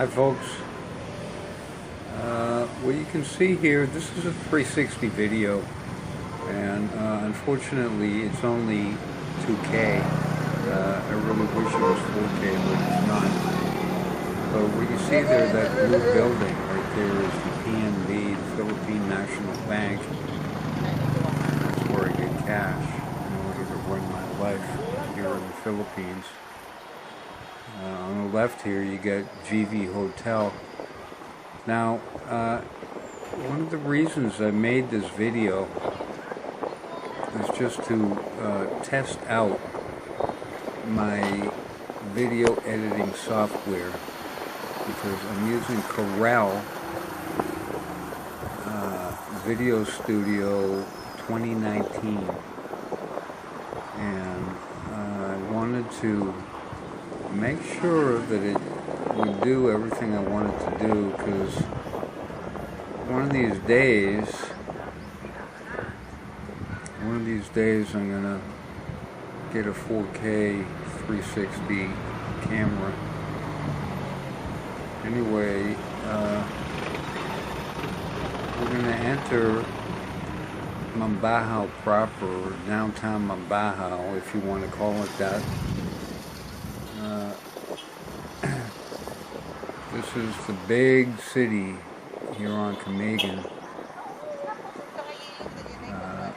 Hi folks, what you can see here, this is a 360 video, and unfortunately it's only 2K. I really wish it was 4K, but it's not. But what you see there, that blue building right there is the PNB, the Philippine National Bank. That's where I get cash in order to run my life here in the Philippines. On the left here you get GV Hotel. Now, one of the reasons I made this video is just to test out my video editing software, because I'm using Corel Videostudio 2019, and I wanted to make sure that it would do everything I wanted to do, because one of these days I'm gonna get a 4K 360 camera. Anyway, we're gonna enter Mambajao proper, downtown Mambajao, if you want to call it that. This is the big city here on Camiguin.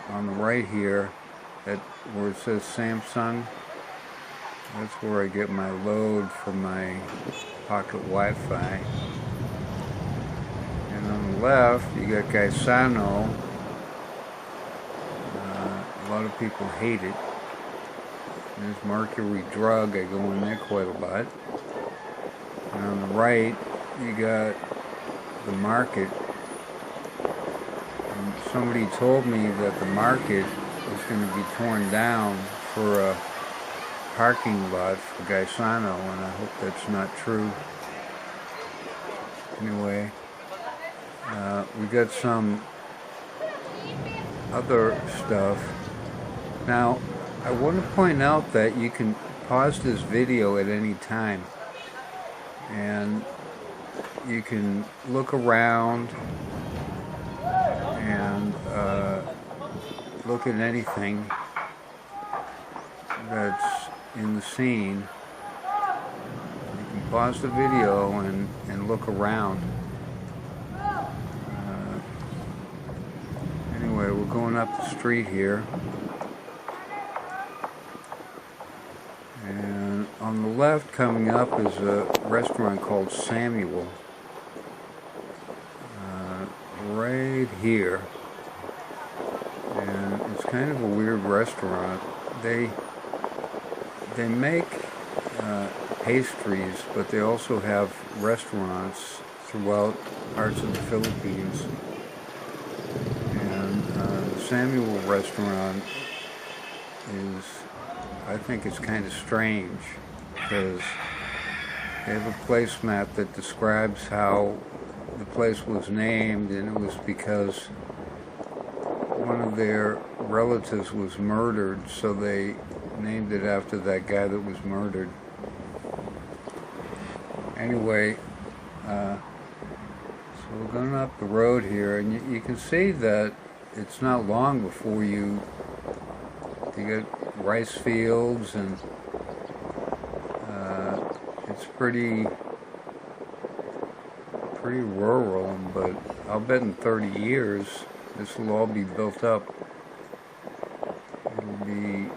On the right here, where it says Samsung, that's where I get my load for my pocket Wi-Fi. And on the left, you got Gaisano. A lot of people hate it. There's Mercury Drug, I go in there quite a lot. And on the right, you got the market. And somebody told me that the market is going to be torn down for a parking lot for Gaisano, and I hope that's not true. Anyway, we got some other stuff. Now, I want to point out that you can pause this video at any time, and you can look around and look at anything that's in the scene. You can pause the video and look around. Anyway, we're going up the street here. And on the left coming up is a restaurant called Samuel. Right here. And it's kind of a weird restaurant. They make pastries, but they also have restaurants throughout parts of the Philippines. And the Samuel restaurant is, I think it's kind of strange, because they have a placemat that describes how the place was named, and it was because one of their relatives was murdered, so they named it after that guy that was murdered. Anyway, so we're going up the road here, and you can see that it's not long before you get rice fields, and it's pretty rural, but I'll bet in 30 years this will all be built up. It'll be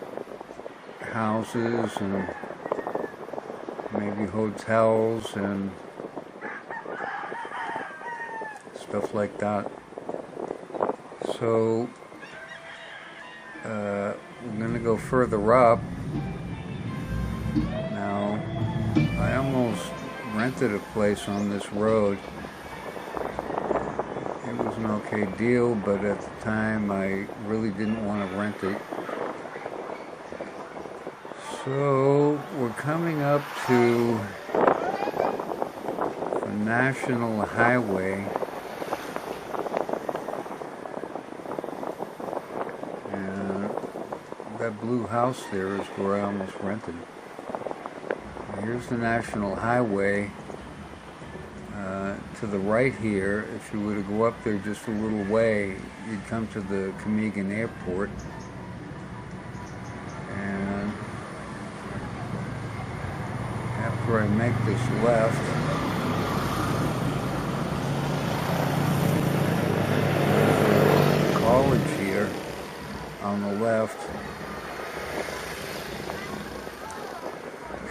houses and maybe hotels and stuff like that. So we're going to go further up. Now, I almost rented a place on this road. It was an okay deal, but at the time I really didn't want to rent it. So we're coming up to the National Highway, and that blue house there is where I almost rented. Here's the National Highway, to the right here, if you were to go up there just a little way, you'd come to the Camiguin airport. And after I make this left, there's a college here on the left,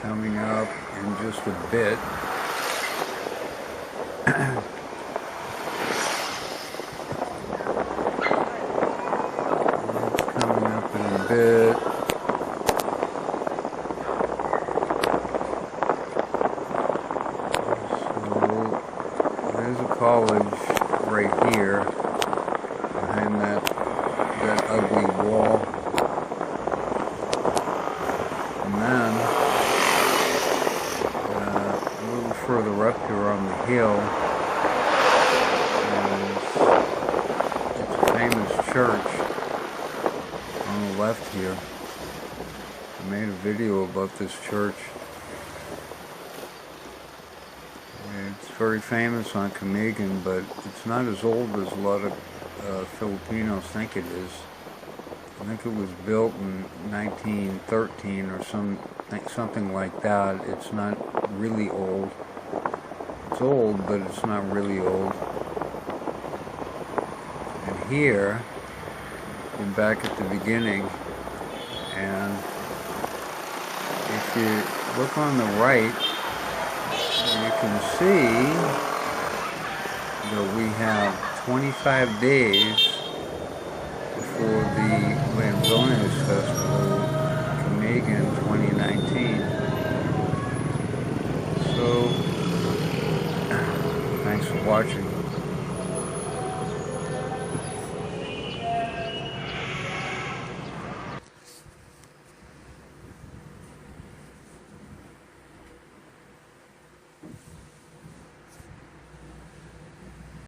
coming up in just a bit. Coming up in a bit. So there's a college right here behind that ugly wall. And then a little further up here on the hill is a famous church on the left here. I made a video about this church. It's very famous on Camiguin, but it's not as old as a lot of Filipinos think it is. I think it was built in 1913 or something like that. It's not really old. It's old, but it's not really old. And here, we're back at the beginning, and if you look on the right, you can see that we have 25 days before the Lambones Festival, Camiguin 2019. So, thanks for watching.